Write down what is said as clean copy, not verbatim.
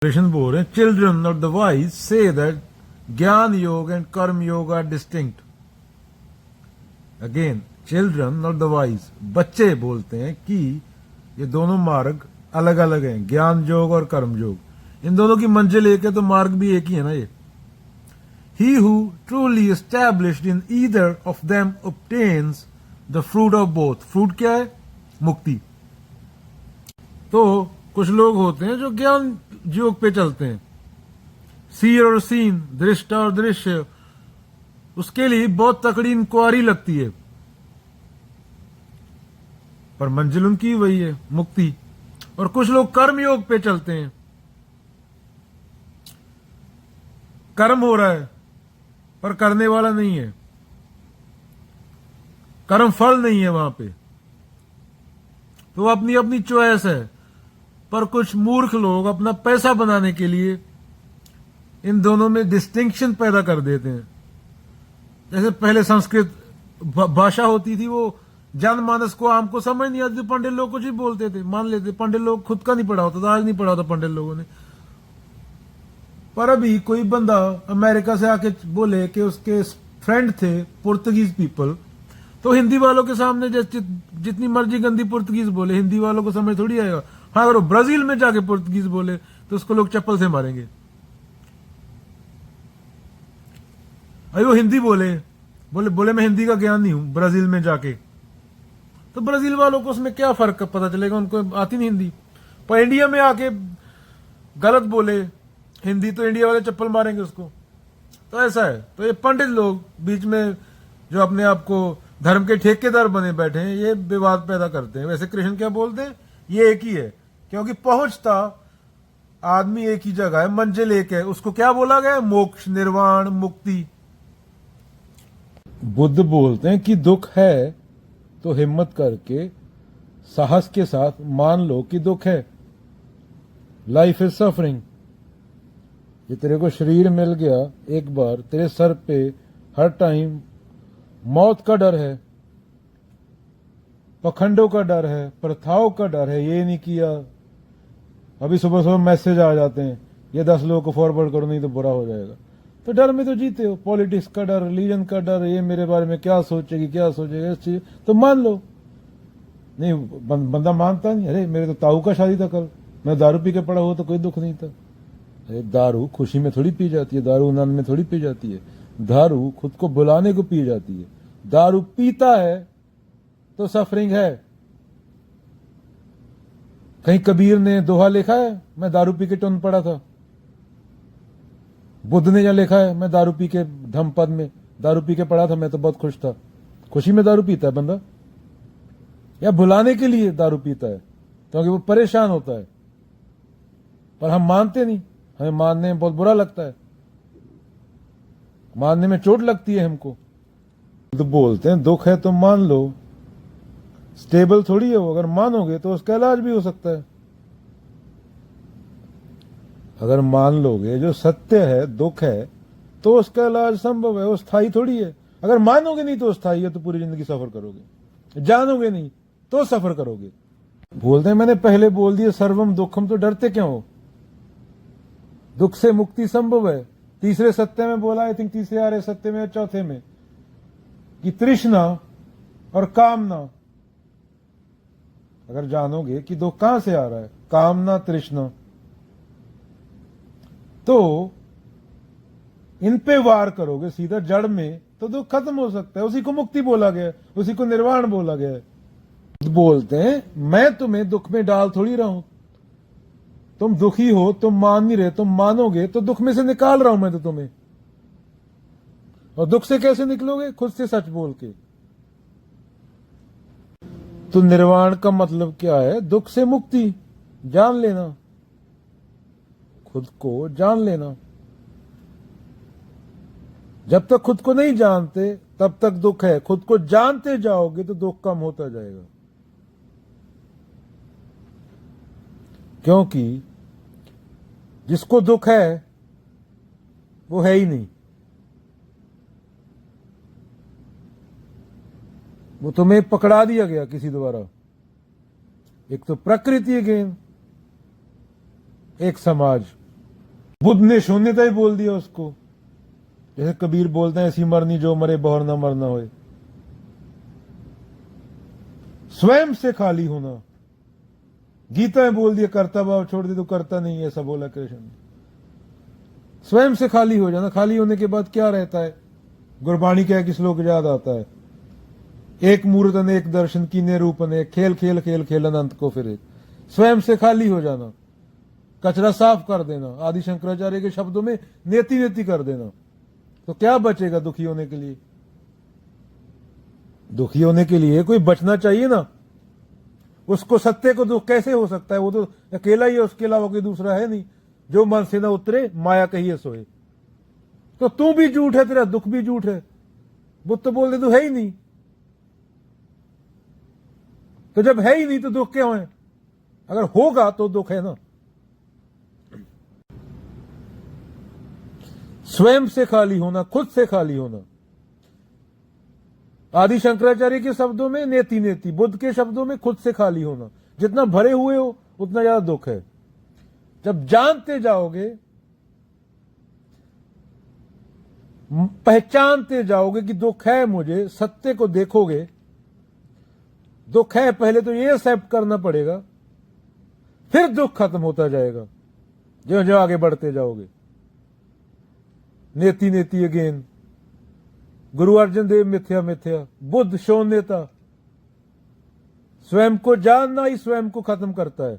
कृष्ण बोल रहे हैं चिल्ड्रन नॉट द वाइज से that Gyan Yoga and Karma Yoga are distinct. Again children not the wise, बच्चे बोलते हैं कि ये दोनों मार्ग अलग अलग हैं, ज्ञान योग और कर्म योग। इन दोनों की मंजिल एक है तो मार्ग भी एक ही है ना। ये he who truly established in either of them obtains the fruit of both. Fruit क्या है? मुक्ति। तो कुछ लोग होते हैं जो ज्ञान योग पे चलते हैं, सीर और सीन, दृष्टा और दृश्य, उसके लिए बहुत तकड़ी इंक्वायरी लगती है, पर मंजिल उनकी वही है, मुक्ति। और कुछ लोग कर्म योग पे चलते हैं, कर्म हो रहा है पर करने वाला नहीं है, कर्म फल नहीं है वहां पे, तो अपनी अपनी चॉइस है। पर कुछ मूर्ख लोग अपना पैसा बनाने के लिए इन दोनों में डिस्टिंक्शन पैदा कर देते हैं। जैसे पहले संस्कृत भाषा होती थी, वो जनमानस को, आम को समझ नहीं आती, पंडित लोग कुछ ही बोलते थे, मान लेते। पंडित लोग खुद का नहीं पढ़ा होता था, आज नहीं पढ़ा होता पंडित लोगों ने। पर अभी कोई बंदा अमेरिका से आके बोले कि उसके फ्रेंड थे पुर्तगीज पीपल, तो हिंदी वालों के सामने जितनी मर्जी गंदी पुर्तगीज बोले, हिंदी वालों को समझ थोड़ी आएगा। हाँ, अगर वो ब्राजील में जाके पुर्तगीज बोले तो उसको लोग चप्पल से मारेंगे। अरे वो हिंदी बोले मैं हिंदी का ज्ञान नहीं हूं, ब्राजील में जाके, तो ब्राजील वालों को उसमें क्या फर्क पता चलेगा, उनको आती नहीं हिंदी। पर इंडिया में आके गलत बोले हिंदी तो इंडिया वाले चप्पल मारेंगे उसको। तो ऐसा है। तो ये पंडित लोग बीच में जो अपने आप को धर्म के ठेकेदार बने बैठे हैं, ये विवाद पैदा करते हैं। वैसे कृष्ण क्या बोलते हैं? ये एक ही है, क्योंकि पहुंचता आदमी एक ही जगह है, मंजिल एक है। उसको क्या बोला गया? मोक्ष, निर्वाण, मुक्ति। बुद्ध बोलते हैं कि दुख है तो हिम्मत करके साहस के साथ मान लो कि दुख है। Life is suffering. ये तेरे को शरीर मिल गया एक बार, तेरे सर पे हर टाइम मौत का डर है, पखंडों का डर है, प्रथाओं का डर है। ये नहीं किया, अभी सुबह सुबह मैसेज आ जाते हैं, ये 10 लोगों को फॉरवर्ड करो नहीं तो बुरा हो जाएगा। तो डर में तो जीते हो। पॉलिटिक्स का डर, रिलीजन का डर, ये मेरे बारे में क्या सोचेगी, क्या सोचेगा, इस चीज तो मान लो। नहीं, बंदा मानता नहीं। अरे मेरे तो ताऊ का शादी था कल, मैं दारू पी के पड़ा हुआ तो कोई दुख नहीं था। अरे दारू खुशी में थोड़ी पी जाती है, दारू आनंद में थोड़ी पी जाती है, दारू खुद को बुलाने को पी जाती है। दारू पीता है तो सफरिंग है। कहीं कबीर ने दोहा लिखा है मैं दारू पी के टुन पड़ा था? बुद्ध ने क्या लिखा है? मैं दारू पी के धम्मपद में दारू पी के पड़ा था, मैं तो बहुत खुश था। खुशी में दारू पीता है बंदा, या भुलाने के लिए दारू पीता है क्योंकि वो परेशान होता है। पर हम मानते नहीं, हमें मानने में बहुत बुरा लगता है, मानने में चोट लगती है हमको। तो बोलते हैं दुख है तो मान लो। स्टेबल थोड़ी है वो, अगर मानोगे तो उसका इलाज भी हो सकता है। अगर मान लोगे जो सत्य है दुख है तो उसका इलाज संभव है, वो स्थायी थोड़ी है। अगर मानोगे नहीं तो स्थायी है, तो पूरी जिंदगी सफर करोगे। जानोगे नहीं तो सफर करोगे। बोलते हैं मैंने पहले बोल दिया सर्वम दुखम, तो डरते क्यों हो? दुख से मुक्ति संभव है। तीसरे सत्य में बोला, आई थिंक तीसरे आर्य सत्य में, चौथे में, कि तृष्णा और कामना, अगर जानोगे कि दुख कहां से आ रहा है, कामना, तृष्णा, तो इन पे वार करोगे सीधा जड़ में, तो दुख खत्म हो सकता है। उसी को मुक्ति बोला गया, उसी को निर्वाण बोला गया है। बोलते हैं मैं तुम्हें दुख में डाल थोड़ी रहा हूं। तुम दुखी हो, तुम मान नहीं रहे, तुम मानोगे तो दुख में से निकाल रहा हूं मैं तो तुम्हें। और दुख से कैसे निकलोगे? खुद से सच बोल के। तो निर्वाण का मतलब क्या है? दुख से मुक्ति, जान लेना, खुद को जान लेना। जब तक खुद को नहीं जानते तब तक दुख है। खुद को जानते जाओगे तो दुख कम होता जाएगा, क्योंकि जिसको दुख है वो है ही नहीं। वो तुम्हें पकड़ा दिया गया किसी द्वारा। एक तो प्रकृति अगेन, एक समाज। बुद्ध ने शून्यता ही बोल दिया उसको। जैसे कबीर बोलते हैं, ऐसी मरनी जो मरे बहुर ना मरना होए। स्वयं से खाली होना। गीता में बोल दिया कर्ता भाव छोड़ दे तो करता नहीं, ऐसा बोला कृष्ण ने। स्वयं से खाली हो जाना। खाली होने के बाद क्या रहता है? गुरबाणी क्या कि श्लोक याद आता है, एक मूर्त अनेक दर्शन कीने रूप अनेक, खेल खेल खेल खेल अनंत को फिर एक। स्वयं से खाली हो जाना, कचरा साफ कर देना, आदि शंकराचार्य के शब्दों में नेति नेति कर देना। तो क्या बचेगा दुखी होने के लिए? दुखी होने के लिए कोई बचना चाहिए ना। उसको सत्य को दुख कैसे हो सकता है? वो तो अकेला ही है, उसके अलावा कोई दूसरा है नहीं। जो मन से ना उतरे माया कहिए सोए। तो तू भी झूठ है, तेरा दुख भी झूठ है। बुद्ध तो बोल दे तू है ही नहीं। तो जब है ही नहीं तो दुख क्यों है? अगर होगा तो दुख है ना। स्वयं से खाली होना, खुद से खाली होना। आदि शंकराचार्य के शब्दों में नेति नेति, बुद्ध के शब्दों में खुद से खाली होना। जितना भरे हुए हो उतना ज्यादा दुख है। जब जानते जाओगे, पहचानते जाओगे कि दुख है मुझे, सत्य को देखोगे, दुख है, पहले तो ये एक्सेप्ट करना पड़ेगा, फिर दुख खत्म होता जाएगा जो जो आगे बढ़ते जाओगे। नेति नेति अगेन। गुरु अर्जन देव मिथ्या मिथ्या, बुद्ध शून्यता। स्वयं को जानना ही स्वयं को खत्म करता है।